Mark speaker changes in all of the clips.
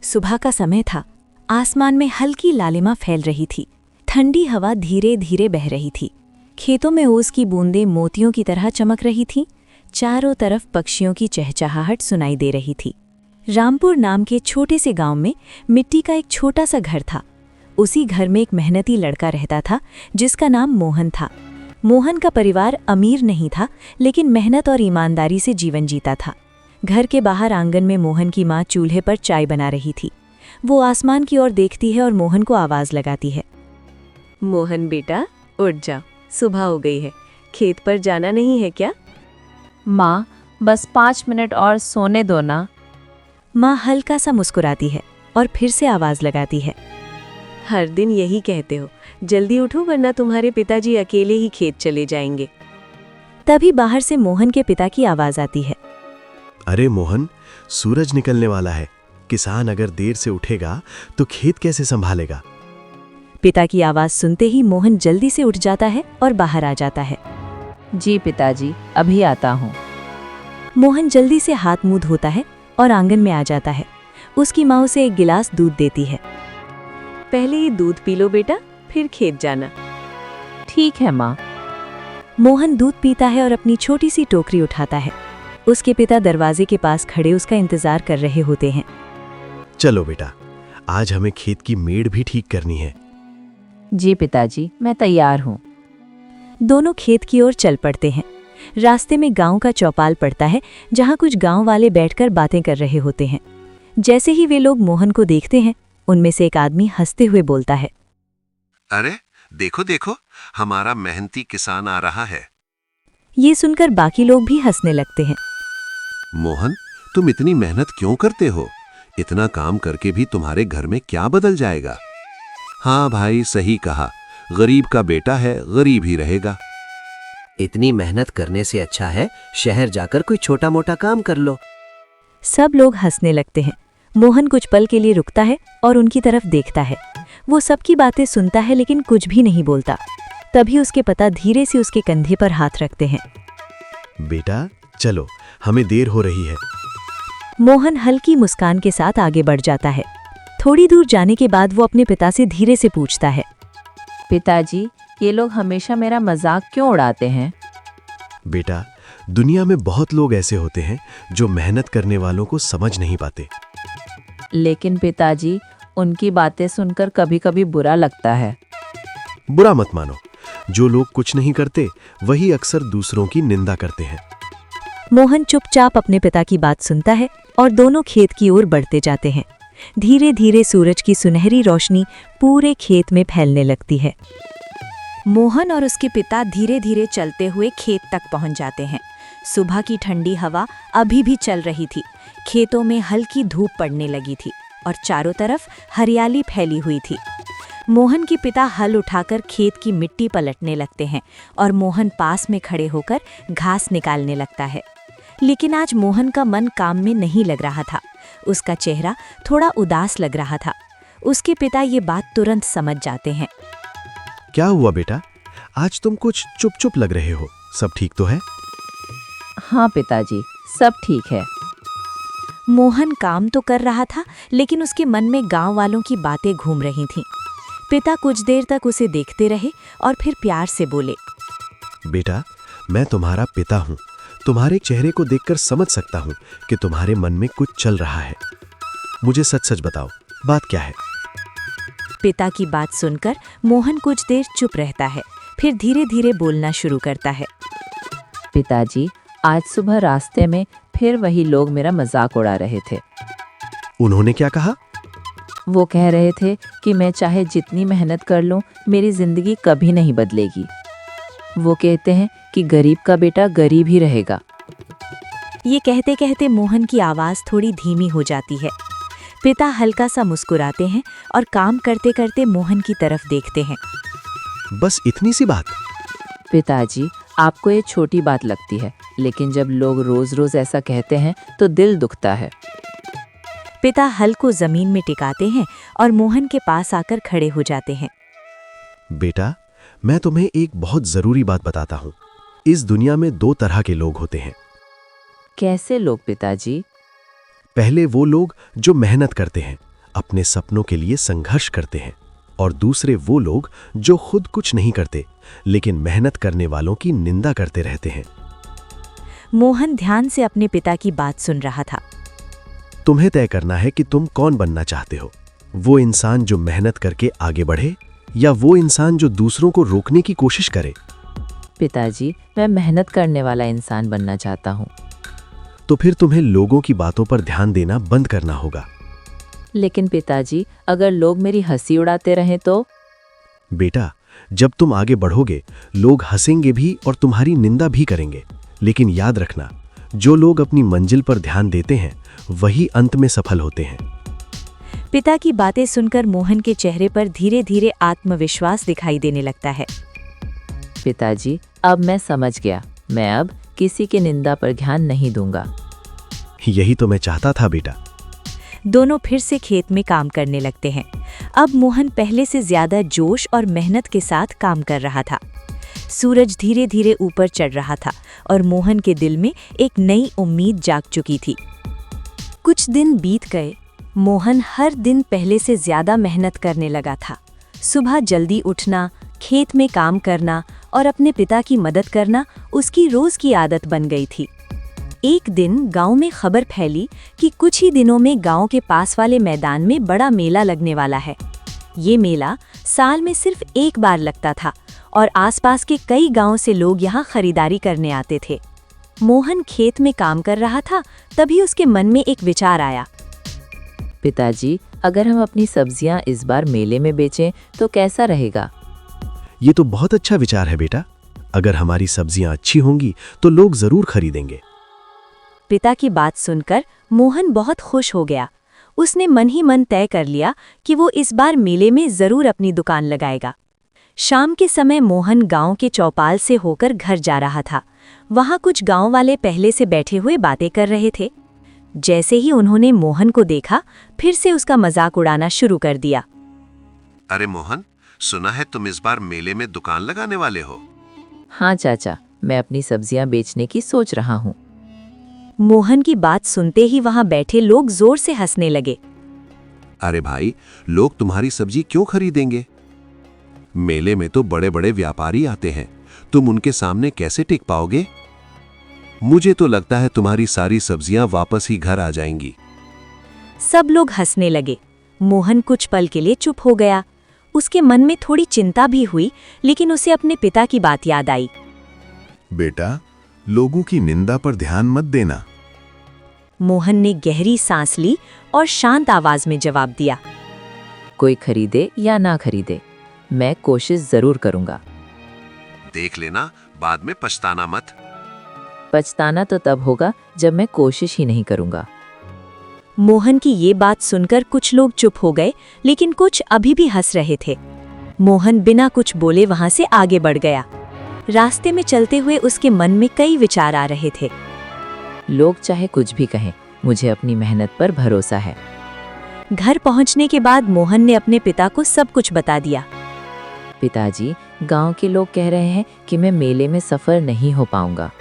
Speaker 1: सुबह का समय था। आसमान में हल्की लालिमा फैल रही थी। ठंडी हवा धीरे धीरे बह रही थी। खेतों में ओस की बूंदें मोतियों की तरह चमक रही थीं। चारों तरफ पक्षियों की चहचहाहट सुनाई दे रही थी। रामपुर नाम के छोटे से गांव में मिट्टी का एक छोटा सा घर था। उसी घर में एक मेहनती लड़का रहता था जिसका नाम मोहन था। मोहन का परिवार अमीर नहीं था, लेकिन मेहनत और ईमानदारी से जीवन जीता था। घर के बाहर आंगन में मोहन की माँ चूल्हे पर चाय बना रही थी। वो आसमान की ओर देखती है और मोहन को आवाज़ लगाती है।
Speaker 2: मोहन बेटा, उठ जा, सुबह हो गई है। खेत पर जाना नहीं है क्या?
Speaker 3: माँ, बस 5 मिनट और सोने दो ना।
Speaker 1: माँ हल्का सा मुस्कुराती है और फिर से आवाज़ लगाती है।
Speaker 2: हर दिन यही कहते हो, जल्दी उठो वरना तुम्हारे पिताजी अकेले ही खेत चले जाएंगे।
Speaker 1: तभी बाहर से मोहन के पिता की आवाज़ आती है।
Speaker 4: अरे मोहन, सूरज निकलने वाला है। किसान अगर देर से उठेगा तो खेत कैसे संभालेगा?
Speaker 1: पिता की आवाज़ सुनते ही मोहन जल्दी से उठ जाता है और बाहर आ जाता है।
Speaker 3: जी पिताजी, अभी आता हूँ।
Speaker 1: मोहन जल्दी से हाथ मुंह धोता है और आंगन में आ जाता है। उसकी माँ उसे एक गिलास दूध देती है।
Speaker 2: पहले ये दूध पी लो बेटा, फिर खेत जाना।
Speaker 3: ठीक है माँ।
Speaker 1: मोहन दूध पीता है और अपनी छोटी सी टोकरी उठाता है। उसके पिता दरवाजे के पास खड़े उसका इंतजार कर रहे होते हैं।
Speaker 4: चलो बेटा, आज हमें खेत की मेड़ भी ठीक करनी है।
Speaker 3: जी पिताजी, मैं तैयार हूँ।
Speaker 1: दोनों खेत की ओर चल पड़ते हैं। रास्ते में गांव का चौपाल पड़ता है, जहां कुछ गांव वाले बैठकर बातें कर रहे होते हैं। जैसे ही वे लोग मोहन को देखते हैं, उनमें से एक आदमी हंसते हुए बोलता है।
Speaker 5: अरे देखो देखो, हमारा मेहनती किसान आ रहा है।
Speaker 1: ये सुनकर बाकी लोग भी हंसने लगते हैं।
Speaker 5: मोहन, तुम इतनी मेहनत क्यों करते हो? इतना काम करके भी तुम्हारे घर में क्या बदल जाएगा? हाँ भाई, सही कहा, गरीब का बेटा है, गरीब ही रहेगा।
Speaker 6: इतनी मेहनत करने से अच्छा है शहर जाकर कोई छोटा मोटा काम कर लो।
Speaker 1: सब लोग हंसने लगते हैं। मोहन कुछ पल के लिए रुकता है और उनकी तरफ देखता है। वो सबकी बातें सुनता है लेकिन कुछ भी नहीं बोलता। तभी उसके पिता धीरे से उसके कंधे पर हाथ रखते हैं।
Speaker 4: बेटा चलो, हमें देर हो रही है।
Speaker 1: मोहन हल्की मुस्कान के साथ आगे बढ़ जाता है। थोड़ी दूर जाने के बाद वो अपने पिता से धीरे से पूछता है।
Speaker 3: पिताजी, ये लोग हमेशा मेरा मजाक क्यों उड़ाते हैं?
Speaker 4: बेटा, दुनिया में बहुत लोग ऐसे होते हैं जो मेहनत करने वालों को समझ नहीं पाते।
Speaker 3: लेकिन पिताजी, उनकी बातें सुनकर कभी कभी बुरा लगता है।
Speaker 4: बुरा मत मानो। जो लोग कुछ नहीं करते वही अक्सर दूसरों की निंदा करते हैं।
Speaker 1: मोहन चुपचाप अपने पिता की बात सुनता है और दोनों खेत की ओर बढ़ते जाते हैं। धीरे धीरे सूरज की सुनहरी रोशनी पूरे खेत में फैलने लगती है। मोहन और उसके पिता धीरे धीरे चलते हुए खेत तक पहुंच जाते हैं। सुबह की ठंडी हवा अभी भी चल रही थी। खेतों में हल्की धूप पड़ने लगी थी और चारों तरफ हरियाली फैली हुई थी। मोहन के पिता हल उठाकर खेत की मिट्टी पलटने लगते हैं और मोहन पास में खड़े होकर घास निकालने लगता है। लेकिन आज मोहन का मन काम में नहीं लग रहा था। उसका चेहरा थोड़ा उदास लग रहा था। उसके पिता ये बात तुरंत समझ जाते हैं।
Speaker 4: क्या हुआ बेटा? आज तुम कुछ चुप चुप लग रहे हो। सब ठीक तो है?
Speaker 3: हाँ पिताजी, सब ठीक है।
Speaker 1: मोहन काम तो कर रहा था, लेकिन उसके मन में गांव वालों की बातें घूम रही थीं। पिता कुछ देर तक उसे देखते रहे और फिर प्यार से बोले।
Speaker 4: बेटा, मैं तुम्हारा पिता हूँ। तुम्हारे चेहरे को देखकर समझ सकता हूँ कि तुम्हारे मन में कुछ चल रहा है। मुझे सच सच बताओ, बात क्या है?
Speaker 1: पिता की बात सुनकर मोहन कुछ देर चुप रहता है, फिर धीरे धीरे बोलना शुरू करता है।
Speaker 3: पिताजी, आज सुबह रास्ते में फिर वही लोग मेरा मजाक उड़ा रहे थे।
Speaker 4: उन्होंने क्या कहा?
Speaker 3: वो कह रहे थे कि मैं चाहे जितनी मेहनत कर लूं, मेरी जिंदगी कभी नहीं बदलेगी। वो कहते हैं कि गरीब का बेटा गरीब ही रहेगा।
Speaker 1: ये कहते कहते मोहन की आवाज़ थोड़ी धीमी हो जाती है। पिता हल्का सा मुस्कुराते हैं और काम करते करते मोहन की तरफ देखते हैं।
Speaker 4: बस इतनी सी बात?
Speaker 3: पिताजी, आपको ये छोटी बात लगती है, लेकिन जब लोग रोज रोज ऐसा कहते हैं तो दिल दुखता है।
Speaker 1: पिता हल को जमीन में टिकाते हैं और मोहन के पास आकर खड़े हो जाते हैं।
Speaker 4: बेटा, मैं तुम्हें एक बहुत जरूरी बात बताता हूँ। इस दुनिया में 2 तरह के लोग होते हैं।
Speaker 3: कैसे लोग पिताजी?
Speaker 4: पहले वो लोग जो मेहनत करते हैं, अपने सपनों के लिए संघर्ष करते हैं और दूसरे वो लोग जो खुद कुछ नहीं करते लेकिन मेहनत करने वालों की निंदा करते रहते हैं।
Speaker 1: मोहन ध्यान से अपने पिता की बात सुन रहा था।
Speaker 4: तुम्हें तय करना है कि तुम कौन बनना चाहते हो, वो इंसान जो मेहनत करके आगे बढ़े या वो इंसान जो दूसरों को रोकने की कोशिश करे।
Speaker 3: पिताजी, मैं मेहनत करने वाला इंसान बनना चाहता हूँ।
Speaker 4: तो फिर तुम्हें लोगों की बातों पर ध्यान देना बंद करना होगा।
Speaker 3: लेकिन पिताजी, अगर लोग मेरी हंसी उड़ाते रहें तो?
Speaker 4: बेटा, जब तुम आगे बढ़ोगे लोग हंसेंगे भी और तुम्हारी निंदा भी करेंगे, लेकिन याद रखना, जो लोग अपनी मंजिल पर ध्यान देते हैं वही अंत में सफल होते हैं।
Speaker 1: पिता की बातें सुनकर मोहन के चेहरे पर धीरे धीरे आत्मविश्वास दिखाई देने लगता है।
Speaker 3: पिताजी, अब मैं समझ गया। मैं अब किसी की निंदा पर ध्यान नहीं दूंगा।
Speaker 4: यही तो मैं चाहता था बेटा।
Speaker 1: दोनों फिर से खेत में काम करने लगते हैं। अब मोहन पहले से ज्यादा जोश और मेहनत के साथ काम कर रहा था। सूरज धीरे धीरे ऊपर चढ़ रहा था और मोहन के दिल में एक नई उम्मीद जाग चुकी थी। कुछ दिन बीत गए। मोहन हर दिन पहले से ज्यादा मेहनत करने लगा था। सुबह जल्दी उठना, खेत में काम करना और अपने पिता की मदद करना उसकी रोज की आदत बन गई थी। एक दिन गांव में खबर फैली कि कुछ ही दिनों में गांव के पास वाले मैदान में बड़ा मेला लगने वाला है। ये मेला साल में सिर्फ एक बार लगता था और आसपास के कई गांव से लोग यहाँ खरीदारी करने आते थे। मोहन खेत में काम कर रहा था, तभी उसके मन में एक विचार आया।
Speaker 3: पिताजी, अगर हम अपनी सब्जियां इस बार मेले में बेचें तो कैसा रहेगा?
Speaker 4: ये तो बहुत अच्छा विचार है बेटा। अगर हमारी सब्जियां अच्छी होंगी तो लोग जरूर खरीदेंगे।
Speaker 1: पिता की बात सुनकर मोहन बहुत खुश हो गया। उसने मन ही मन तय कर लिया कि वो इस बार मेले में जरूर अपनी दुकान लगाएगा। शाम के समय मोहन गांव के चौपाल से होकर घर जा रहा था। वहां कुछ गांव वाले पहले से बैठे हुए बातें कर रहे थे। जैसे ही उन्होंने मोहन को देखा, फिर से उसका मजाक उड़ाना शुरू कर दिया।
Speaker 5: अरे मोहन, सुना है तुम इस बार मेले में दुकान लगाने वाले हो?
Speaker 3: हाँ चाचा, मैं अपनी सब्जियां बेचने की सोच रहा हूँ।
Speaker 1: मोहन की बात सुनते ही वहां बैठे लोग जोर से हंसने लगे।
Speaker 5: अरे भाई, लोग तुम्हारी सब्जी क्यों खरीदेंगे? मेले में तो बड़े बड़े व्यापारी आते हैं, तुम उनके सामने कैसे टिक पाओगे? मुझे तो लगता है तुम्हारी सारी सब्जियां वापस ही घर आ जाएंगी।
Speaker 1: सब लोग हंसने लगे। मोहन कुछ पल के लिए चुप हो गया। उसके मन में थोड़ी चिंता भी हुई, लेकिन उसे अपने पिता की बात याद आई।
Speaker 7: बेटा, लोगों की निंदा पर ध्यान मत देना।
Speaker 1: मोहन ने गहरी सांस ली और शांत आवाज में जवाब दिया।
Speaker 3: कोई खरीदे या ना खरीदे, मैं कोशिश जरूर करूंगा।
Speaker 5: देख लेना, बाद में पछताना मत।
Speaker 3: पछताना तो तब होगा जब मैं कोशिश ही नहीं करूंगा।
Speaker 1: मोहन की ये बात सुनकर कुछ लोग चुप हो गए, लेकिन कुछ अभी भी हंस रहे थे। मोहन बिना कुछ बोले वहां से आगे बढ़ गया। रास्ते में चलते हुए उसके मन में कई विचार आ रहे थे।
Speaker 3: लोग चाहे कुछ भी कहें, मुझे अपनी मेहनत पर भरोसा है।
Speaker 1: घर पहुंचने के बाद मोहन ने अपने पिता को सब कुछ बता दिया।
Speaker 3: पिताजी, गांव के लोग कह रहे हैं कि मैं मेले में सफल नहीं हो पाऊंगा।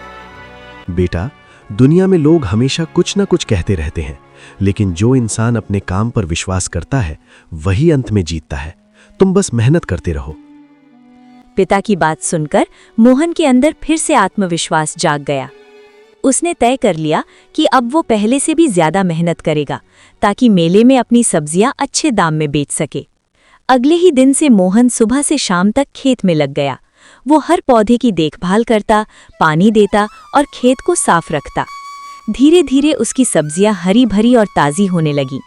Speaker 4: बेटा, दुनिया में लोग हमेशा कुछ न कुछ कहते रहते हैं, लेकिन जो इंसान अपने काम पर विश्वास करता है वही अंत में जीतता है। तुम बस मेहनत करते रहो।
Speaker 1: पिता की बात सुनकर मोहन के अंदर फिर से आत्मविश्वास जाग गया। उसने तय कर लिया कि अब वो पहले से भी ज्यादा मेहनत करेगा, ताकि मेले में अपनी सब्जियां अच्छे दाम में बेच सके। अगले ही दिन से मोहन सुबह से शाम तक खेत में लग गया। वो हर पौधे की देखभाल करता, पानी देता और खेत को साफ रखता। धीरे धीरे उसकी सब्जियां हरी भरी और ताज़ी होने लगीं।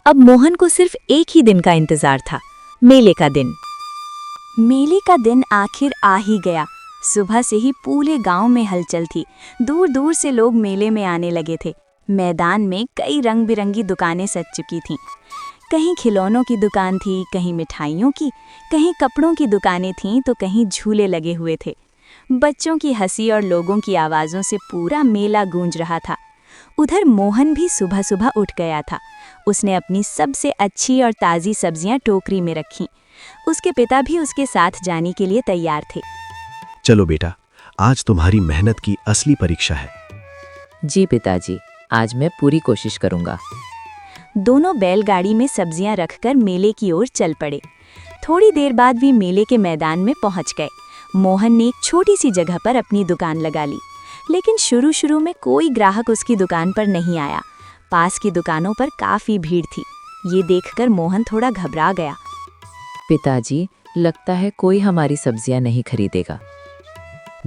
Speaker 1: अब मोहन को सिर्फ एक ही दिन का इंतजार था, मेले का दिन। मेले का दिन आखिर आ ही गया। सुबह से ही पूरे गांव में हलचल थी। दूर दूर से लोग मेले में आने लगे थे। मैदान में कई रंग बिरंगी दुकानें सज चुकी थीं। कहीं खिलौनों की दुकान थी, कहीं मिठाइयों की, कहीं कपड़ों की दुकानें थीं तो कहीं झूले लगे हुए थे। बच्चों की हंसी और लोगों की आवाज़ों से पूरा मेला गूंज रहा था। उधर मोहन भी सुबह सुबह उठ गया था। उसने अपनी सबसे अच्छी और ताज़ी सब्जियां टोकरी में रखीं। उसके पिता भी उसके साथ जाने के लिए तैयार थे।
Speaker 4: चलो बेटा, आज तुम्हारी मेहनत की असली परीक्षा है।
Speaker 3: जी पिताजी, आज मैं पूरी कोशिश करूंगा।
Speaker 1: दोनों बैलगाड़ी में सब्जियां रखकर मेले की ओर चल पड़े। थोड़ी देर बाद वे मेले के मैदान में पहुंच गए। मोहन ने एक छोटी सी जगह पर अपनी दुकान लगा ली, लेकिन शुरू में कोई ग्राहक उसकी दुकान पर नहीं आया। पास की दुकानों पर काफी भीड़ थी। ये देखकर मोहन थोड़ा घबरा गया।
Speaker 3: पिताजी, लगता है कोई हमारी सब्जियां नहीं खरीदेगा।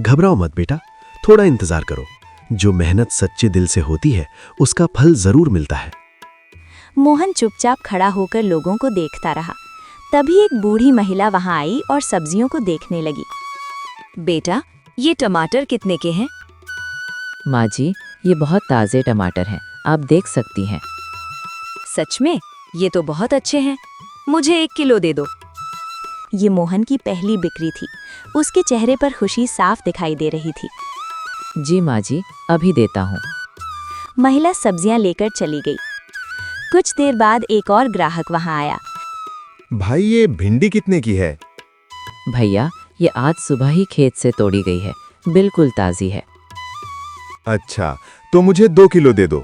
Speaker 4: घबराओ मत बेटा, थोड़ा इंतजार करो। जो मेहनत सच्चे दिल से होती है उसका फल जरूर मिलता है।
Speaker 1: मोहन चुपचाप खड़ा होकर लोगों को देखता रहा। तभी एक बूढ़ी महिला वहां आई और सब्जियों को देखने लगी। बेटा, ये टमाटर कितने के हैं?
Speaker 3: माँ जी, ये बहुत ताज़े टमाटर हैं, आप देख सकती हैं।
Speaker 1: सच में? ये तो बहुत अच्छे हैं। मुझे 1 किलो दे दो। ये मोहन की पहली बिक्री थी। उसके चेहरे पर खुशी साफ दिखाई दे रही थी।
Speaker 3: जी माँ जी, अभी देता हूँ।
Speaker 1: महिला सब्जियां लेकर चली गई। कुछ देर बाद एक और ग्राहक वहां आया।
Speaker 7: भाई ये भिंडी कितने की है?
Speaker 3: भैया, ये आज सुबह ही खेत से तोड़ी गई है, बिल्कुल ताज़ी है।
Speaker 7: अच्छा, तो मुझे 2 किलो दे दो।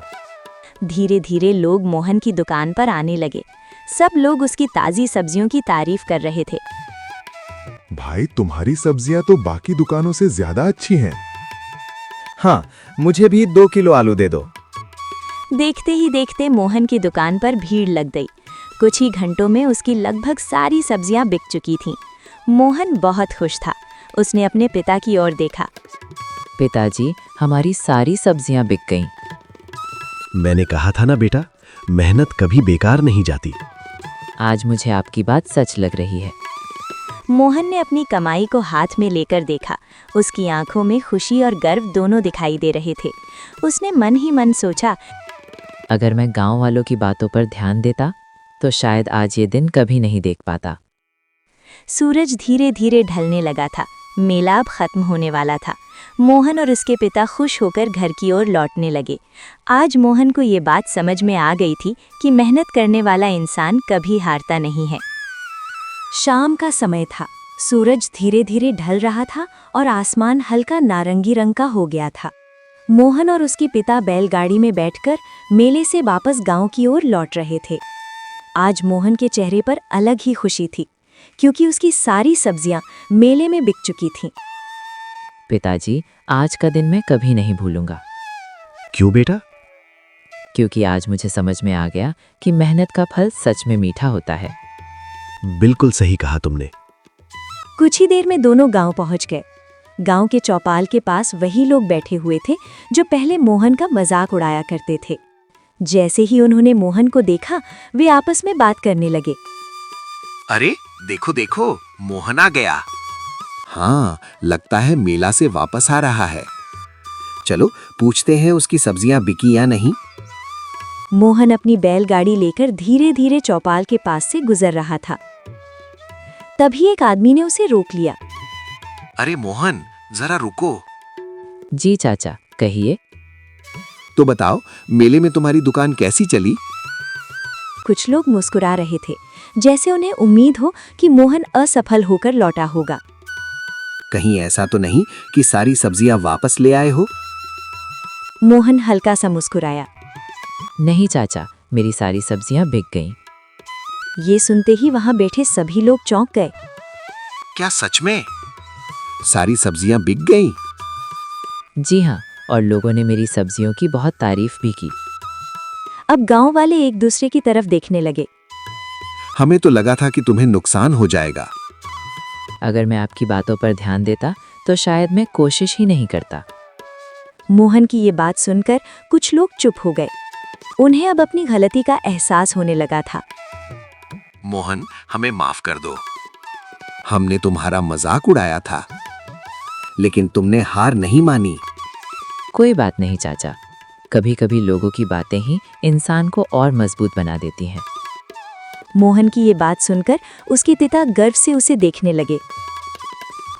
Speaker 1: धीरे धीरे लोग मोहन की दुकान पर आने लगे। सब लोग उसकी ताज़ी सब्जियों की तारीफ कर रहे थे।
Speaker 7: भाई, तुम्हारी सब्जियां तो बाकी दुकानों से ज्यादा अच्छी हैं।
Speaker 8: हाँ, मुझे भी 2 किलो आलू दे दो।
Speaker 1: देखते ही देखते मोहन की दुकान पर भीड़ लग गई। कुछ ही घंटों में उसकी लगभग सारी सब्जियां बिक चुकी थीं। मोहन बहुत खुश था। उसने अपने पिता की ओर देखा।
Speaker 3: पिताजी, हमारी सारी सब्जियां बिक गईं।
Speaker 4: मैंने कहा था ना बेटा, मेहनत कभी बेकार नहीं जाती।
Speaker 3: आज मुझे आपकी बात सच लग रही है।
Speaker 1: मोहन ने अपनी कमाई को हाथ में लेकर देखा। उसकी आंखों में खुशी और गर्व दोनों दिखाई दे रहे थे। उसने मन ही मन सोचा,
Speaker 3: अगर मैं गांव वालों की बातों पर ध्यान देता तो शायद आज ये दिन कभी नहीं देख पाता।
Speaker 1: सूरज धीरे धीरे ढलने लगा था। मेला अब खत्म होने वाला था। मोहन और उसके पिता खुश होकर घर की ओर लौटने लगे। आज मोहन को ये बात समझ में आ गई थी कि मेहनत करने वाला इंसान कभी हारता नहीं है। शाम का समय था। सूरज धीरे धीरे ढल रहा था और आसमान हल्का नारंगी रंग का हो गया था। मोहन और उसके पिता बैलगाड़ी में बैठकर मेले से वापस गांव की ओर लौट रहे थे। आज मोहन के चेहरे पर अलग ही खुशी थी, क्योंकि उसकी सारी सब्जियां मेले में बिक चुकी थीं।
Speaker 3: पिताजी, आज का दिन मैं कभी नहीं भूलूंगा।
Speaker 4: क्यों बेटा?
Speaker 3: क्योंकि आज मुझे समझ में आ गया कि मेहनत का फल सच में मीठा होता है।
Speaker 4: बिल्कुल सही कहा तुमने।
Speaker 1: कुछ ही देर में दोनों गांव पहुंच गए। गांव के चौपाल के पास वही लोग बैठे हुए थे जो पहले मोहन का मजाक उड़ाया करते थे। जैसे ही उन्होंने मोहन को देखा, वे आपस में बात करने लगे।
Speaker 5: अरे देखो देखो, मोहन आ गया। हाँ, लगता है मेला से वापस आ रहा है।
Speaker 6: चलो पूछते हैं उसकी सब्जियां बिकी या नहीं।
Speaker 1: मोहन अपनी बैलगाड़ी लेकर धीरे धीरे चौपाल के पास से गुजर रहा था। तभी एक आदमी ने उसे रोक लिया।
Speaker 5: अरे मोहन, जरा रुको।
Speaker 3: जी चाचा, कहिए।
Speaker 5: तो बताओ, मेले में तुम्हारी दुकान कैसी चली?
Speaker 1: कुछ लोग मुस्कुरा रहे थे, जैसे उन्हें उम्मीद हो कि मोहन असफल होकर लौटा होगा।
Speaker 6: कहीं ऐसा तो नहीं कि सारी सब्जियां वापस ले आए हो?
Speaker 1: मोहन हल्का सा मुस्कुराया।
Speaker 3: नहीं चाचा, मेरी सारी सब्जियां बिक गईं।
Speaker 1: ये सुनते ही वहां बैठे सभी लोग चौंक गए।
Speaker 5: क्या सच में? सारी सब्जियां बिक गईं?
Speaker 3: जी हाँ, और लोगों ने मेरी सब्जियों की बहुत तारीफ भी की।
Speaker 1: अब गांव वाले एक दूसरे की तरफ देखने लगे।
Speaker 5: हमें तो लगा था कि तुम्हें नुकसान हो जाएगा।
Speaker 3: अगर मैं आपकी बातों पर ध्यान देता तो शायद मैं कोशिश ही नहीं करता।
Speaker 1: मोहन की ये बात सुनकर कुछ लोग चुप हो गए। उन्हें अब अपनी गलती का एहसास होने लगा था।
Speaker 5: मोहन, हमें माफ कर दो। हमने तुम्हारा मजाक उड़ाया था।
Speaker 6: लेकिन तुमने हार नहीं मानी।
Speaker 3: कोई बात नहीं चाचा, कभी कभी लोगों की बातें ही इंसान को और मजबूत बना देती हैं।
Speaker 1: मोहन की ये बात सुनकर उसके पिता गर्व से उसे देखने लगे।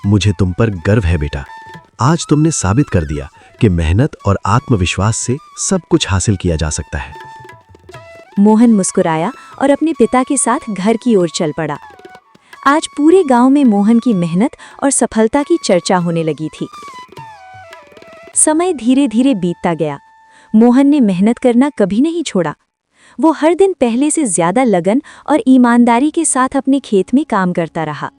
Speaker 4: मुझे तुम पर गर्व है बेटा। आज तुमने साबित कर दिया कि मेहनत और आत्मविश्वास से सब कुछ हासिल किया जा सकता है।
Speaker 1: मोहन मुस्कुराया और अपने पिता के साथ घर की ओर चल पड़ा। आज पूरे गांव में मोहन की मेहनत और सफलता की चर्चा होने लगी थी। समय धीरे धीरे बीतता गया। मोहन ने मेहनत करना कभी नहीं छोड़ा। वो हर दिन पहले से ज्यादा लगन और ईमानदारी के साथ अपने खेत में काम करता रहा।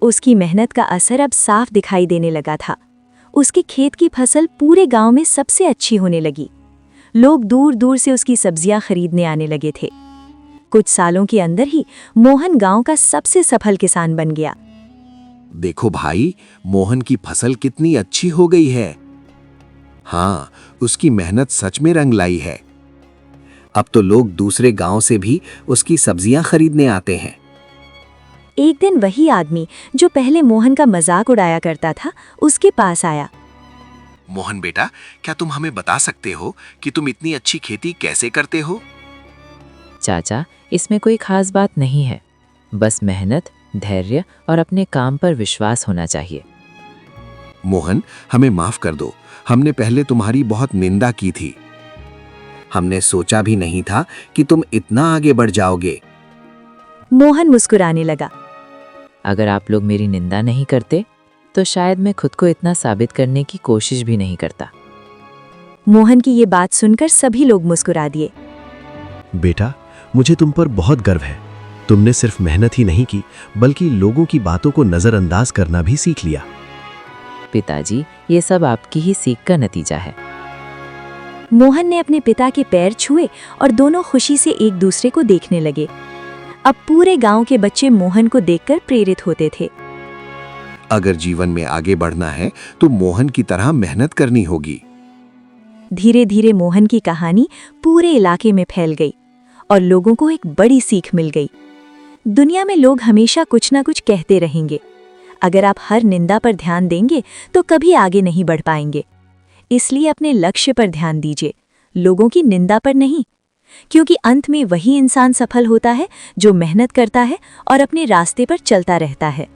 Speaker 1: उसकी मेहनत का असर अब साफ दिखाई देने लगा था। उसके खेत की फसल पूरे गांव में सबसे अच्छी होने लगी। लोग दूर दूर से उसकी सब्जियां खरीदने आने लगे थे। कुछ सालों के अंदर ही मोहन गांव का सबसे सफल किसान बन गया।
Speaker 5: देखो भाई, मोहन की फसल कितनी अच्छी हो गई है। हाँ, उसकी मेहनत सच में रंग लाई है।
Speaker 6: अब तो लोग दूसरे गांव से भी उसकी सब्जियां खरीदने आते हैं।
Speaker 1: एक दिन वही आदमी जो पहले मोहन का मजाक उड़ाया करता था, उसके पास आया।
Speaker 5: मोहन बेटा, क्या तुम हमें बता सकते हो कि तुम इतनी अच्छी खेती कैसे करते हो?
Speaker 3: चाचा, इसमें कोई खास बात नहीं है, बस मेहनत, धैर्य और अपने काम पर विश्वास होना चाहिए।
Speaker 5: मोहन, हमें माफ कर दो, हमने पहले तुम्हारी बहुत निंदा की थी।
Speaker 6: हमने सोचा भी नहीं था कि तुम इतना आगे बढ़ जाओगे।
Speaker 1: मोहन मुस्कुराने लगा।
Speaker 3: अगर आप लोग मेरी निंदा नहीं करते तो शायद मैं खुद को इतना साबित करने की कोशिश भी नहीं करता।
Speaker 1: मोहन की ये बात सुनकर सभी लोग मुस्कुरा दिए।
Speaker 4: बेटा, मुझे तुम पर बहुत गर्व है। तुमने सिर्फ मेहनत ही नहीं की, बल्कि लोगों की बातों को नजरअंदाज करना भी सीख लिया।
Speaker 3: पिताजी, ये सब आपकी ही सीख का नतीजा है।
Speaker 1: मोहन ने अपने पिता के पैर छुए और दोनों खुशी से एक दूसरे को देखने लगे। अब पूरे गांव के बच्चे मोहन को देखकर प्रेरित होते थे।
Speaker 5: अगर जीवन में आगे बढ़ना है तो मोहन की तरह मेहनत करनी होगी।
Speaker 1: धीरे धीरे मोहन की कहानी पूरे इलाके में फैल गई और लोगों को एक बड़ी सीख मिल गई। दुनिया में लोग हमेशा कुछ ना कुछ कहते रहेंगे। अगर आप हर निंदा पर ध्यान देंगे तो कभी आगे नहीं बढ़ पाएंगे। इसलिए अपने लक्ष्य पर ध्यान दीजिए, लोगों की निंदा पर नहीं, क्योंकि अंत में वही इंसान सफल होता है जो मेहनत करता है और अपने रास्ते पर चलता रहता है।